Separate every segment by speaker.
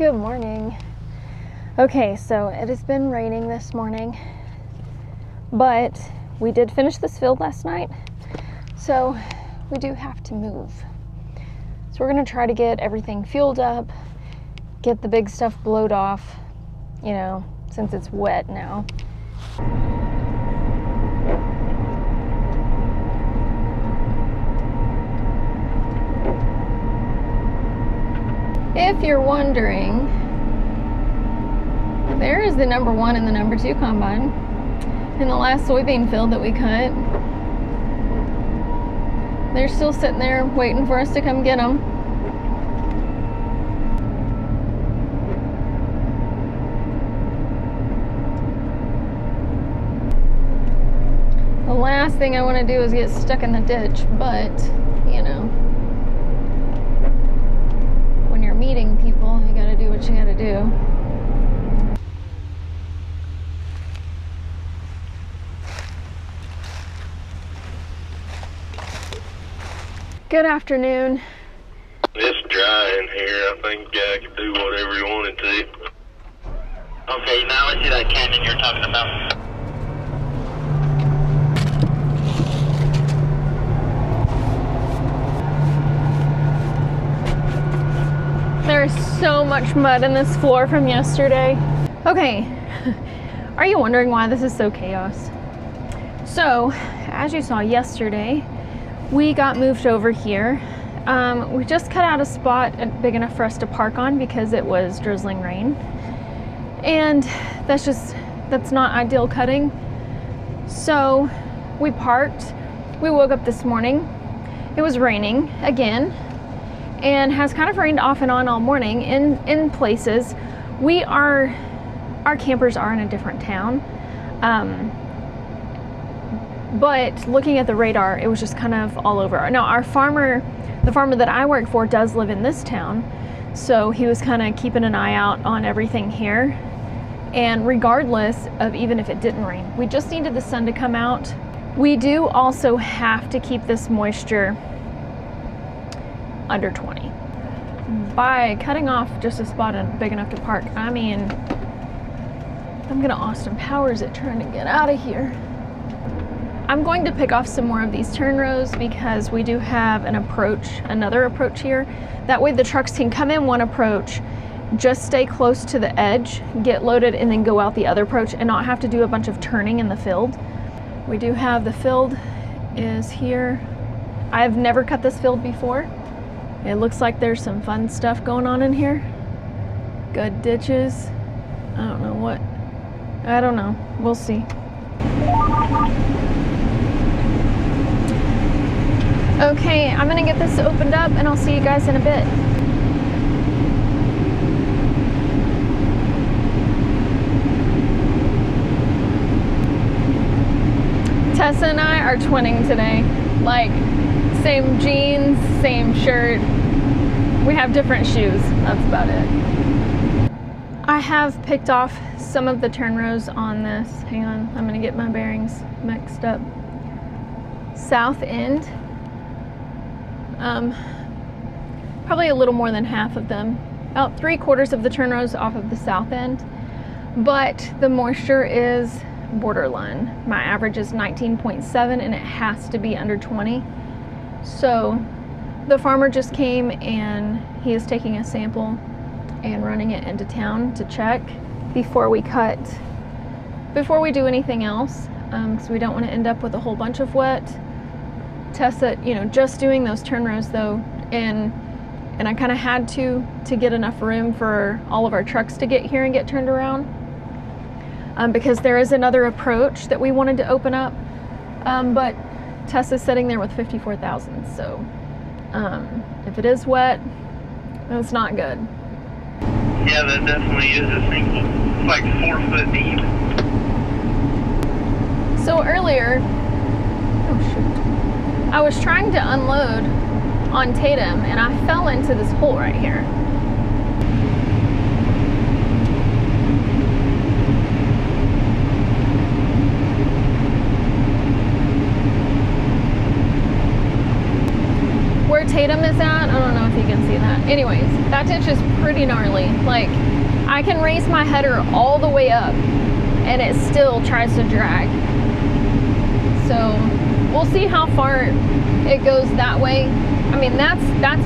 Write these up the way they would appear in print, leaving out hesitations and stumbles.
Speaker 1: Good morning. Okay, so it has been raining this morning, but we did finish this field last night, so we do have to move. So we're gonna try to get everything fueled up, get the big stuff blowed off, you know, since it's wet now. If you're wondering, there is the number 1 and the number 2 combine in the last soybean field that we cut. They're still sitting there waiting for us to come get them. The last thing I want to do is get stuck in the ditch, but, you know, when you're meeting people, you gotta do what you gotta do. Good afternoon.
Speaker 2: It's dry in here. I think I could do whatever you wanted to.
Speaker 3: Okay, now I see that canyon you're talking about.
Speaker 1: There's so much mud in this floor from yesterday. Okay, are you wondering why this is so chaos? So, as you saw yesterday, we got moved over here. We just cut out a spot big enough for us to park on because it was drizzling rain. And that's not ideal cutting. So we parked. We woke up this morning. It was raining again and has kind of rained off and on all morning in places. Our campers are in a different town. But looking at the radar, it was just kind of all over. Now, the farmer that I work for does live in this town, so he was kind of keeping an eye out on everything here. And regardless of even if it didn't rain, we just needed the sun to come out. We do also have to keep this moisture under 20. By cutting off just a spot big enough to park, I mean, I'm gonna Austin Powers it trying to get out of here. I'm going to pick off some more of these turn rows because we do have another approach here. That way the trucks can come in one approach, just stay close to the edge, get loaded, and then go out the other approach and not have to do a bunch of turning in the field. We do have the field is here. I've never cut this field before. It looks like there's some fun stuff going on in here. Good ditches. I don't know. We'll see. Okay, I'm gonna get this opened up and I'll see you guys in a bit. Tessa and I are twinning today. Like, same jeans, same shirt. We have different shoes, that's about it. I have picked off some of the turn rows on this. Hang on, I'm gonna get my bearings mixed up. South end. Probably a little more than half of them. About 3/4 of the turn rows off of the south end. But the moisture is borderline. My average is 19.7 and it has to be under 20. So the farmer just came and he is taking a sample and running it into town to check before we do anything else, because we don't want to end up with a whole bunch of wet. Tessa, just doing those turn rows though, and I kind of had to get enough room for all of our trucks to get here and get turned around, because there is another approach that we wanted to open up, but Tessa's sitting there with 54,000, so if it is wet, it's not good.
Speaker 3: Yeah, that definitely is a single. It's like 4 foot deep.
Speaker 1: So earlier, I was trying to unload on Tatum and I fell into this hole right here. where Tatum is at, I don't know if you can see that. Anyways, that ditch is pretty gnarly. Like, I can raise my header all the way up and it still tries to drag. So we'll see how far it goes that way. I mean, that's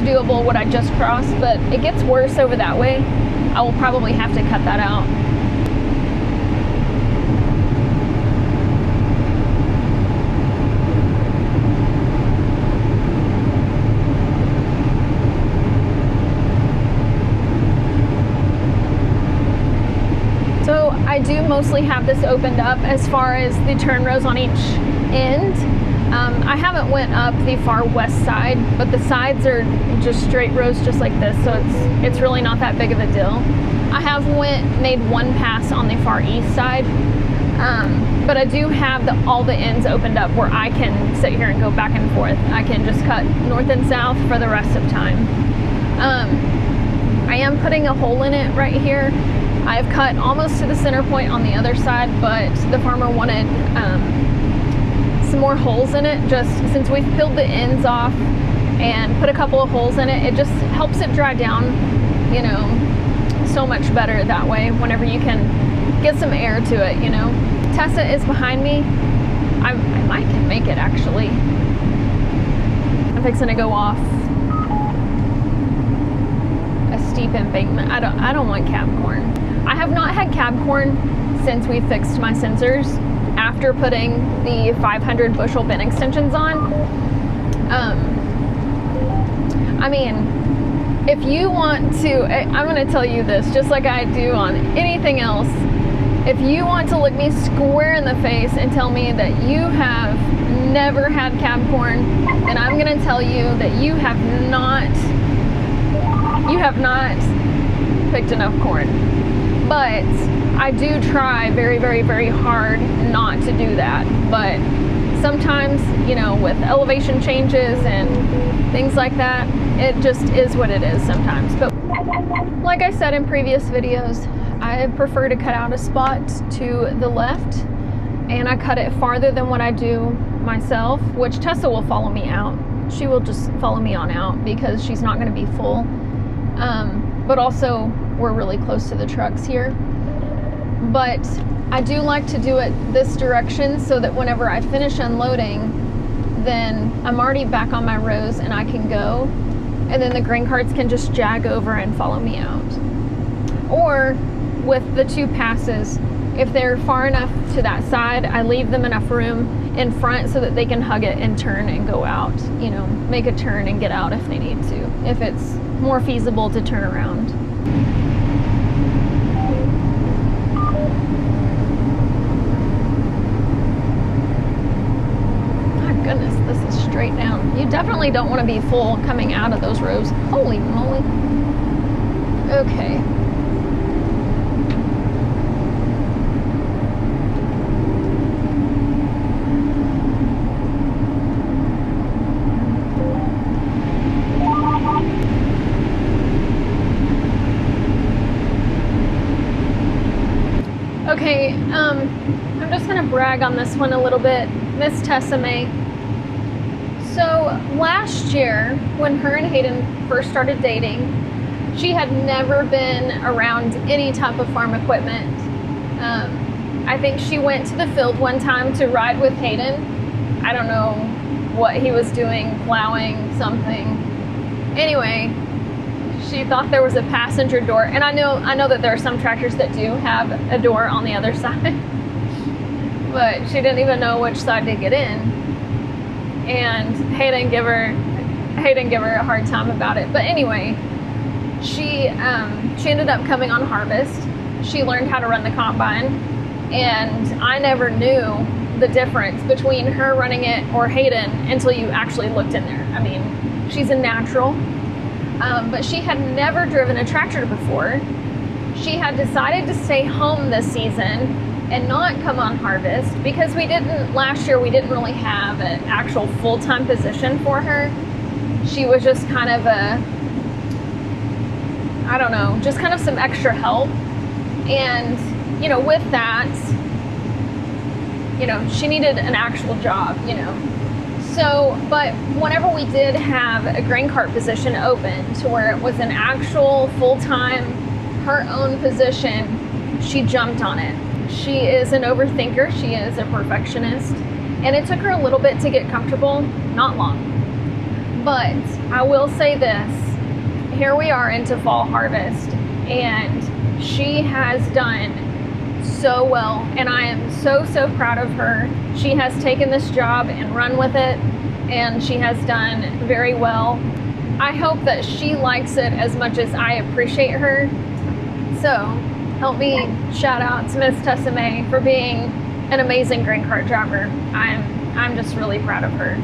Speaker 1: doable, what I just crossed, but it gets worse over that way. I will probably have to cut that out. So I do mostly have this opened up as far as the turn rows on each end. I haven't went up the far west side, but the sides are just straight rows just like this, so it's really not that big of a deal. I have made one pass on the far east side, but I do have all the ends opened up where I can sit here and go back and forth. I can just cut north and south for the rest of time. I am putting a hole in it right here. I've cut almost to the center point on the other side, but the farmer wanted some more holes in it. Just since we've peeled the ends off and put a couple of holes in it, it just helps it dry down, you know, so much better that way whenever you can get some air to it, you know. Tessa is behind me. I might can make it actually. I'm fixing to go off a steep embankment. I don't want cab corn. I have not had cab corn since we fixed my sensors after putting the 500 bushel bin extensions on. I mean, if you want to, I'm going to tell you this just like I do on anything else. If you want to look me square in the face and tell me that you have never had cab corn, then I'm going to tell you that you have not picked enough corn. But I do try very, very, very hard not to do that. But sometimes, you know, with elevation changes and things like that, it just is what it is sometimes. But like I said in previous videos, I prefer to cut out a spot to the left, and I cut it farther than what I do myself, which Tessa will follow me out. She will just follow me on out because she's not going to be full. But also, we're really close to the trucks here. But I do like to do it this direction so that whenever I finish unloading, then I'm already back on my rows and I can go. And then the grain carts can just jag over and follow me out. Or with the two passes, if they're far enough to that side, I leave them enough room in front so that they can hug it and turn and go out. You know, make a turn and get out if they need to, if it's more feasible to turn around. My goodness, this is straight down. You definitely don't want to be full coming out of those rows. Holy moly. Okay. Okay, I'm just gonna brag on this one a little bit. Miss Tessa May. So last year, when her and Hayden first started dating, she had never been around any type of farm equipment. I think she went to the field one time to ride with Hayden. I don't know what he was doing, plowing, something. Anyway, she thought there was a passenger door, and I know that there are some tractors that do have a door on the other side, but she didn't even know which side to get in, and Hayden gave her a hard time about it. But anyway, she ended up coming on harvest. She learned how to run the combine, and I never knew the difference between her running it or Hayden until you actually looked in there. I mean, she's a natural. But she had never driven a tractor before. She had decided to stay home this season and not come on harvest because last year we didn't really have an actual full-time position for her. She was just kind of just kind of some extra help. And, you know, with that, you know, she needed an actual job, you know. So, but whenever we did have a grain cart position open to where it was an actual full-time, her own position, she jumped on it. She is an overthinker. She is a perfectionist. And it took her a little bit to get comfortable, not long. But I will say this, here we are into fall harvest, and she has done so well, and I am so proud of her. She has taken this job and run with it, and she has done very well. I hope that she likes it as much as I appreciate her. So help me shout out to Miss Tessa May for being an amazing grain cart driver. I'm just really proud of her.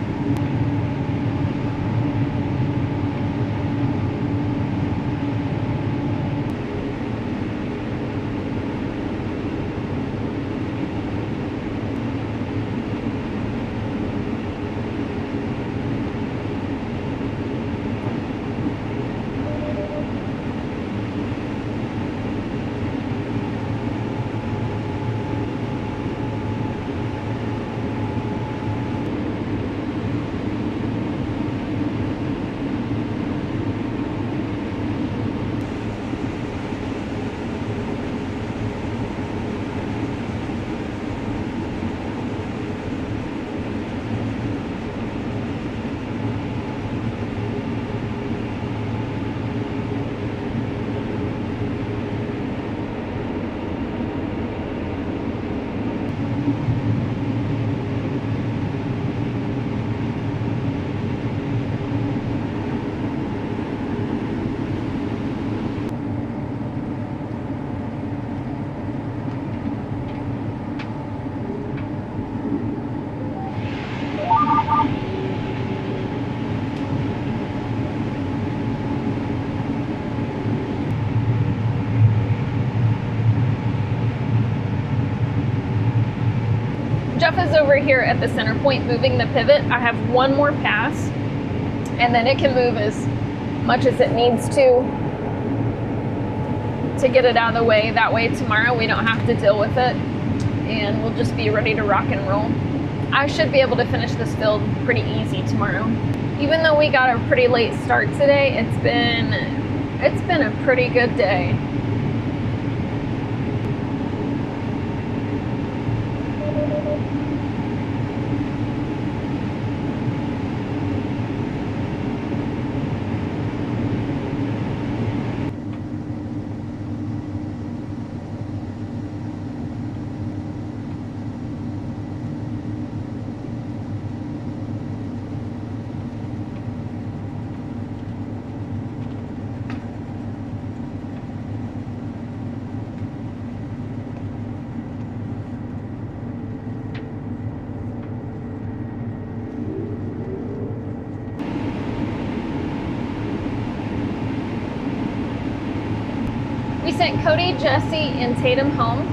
Speaker 1: Jeff is over here at the center point moving the pivot. I have one more pass, and then it can move as much as it needs to get it out of the way. That way tomorrow we don't have to deal with it, and we'll just be ready to rock and roll. I should be able to finish this field pretty easy tomorrow. Even though we got a pretty late start today, it's been a pretty good day. We sent Cody, Jesse, and Tatum home.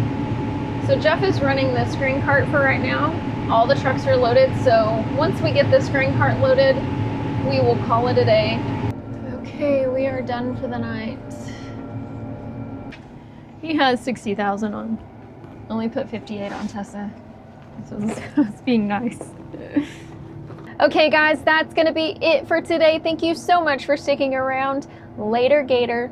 Speaker 1: So Jeff is running this grain cart for right now. All the trucks are loaded, so once we get this grain cart loaded, we will call it a day. Okay, we are done for the night. He has 60,000 on. Only put 58 on Tessa. So it's being nice. Okay guys, that's gonna be it for today. Thank you so much for sticking around. Later, Gator.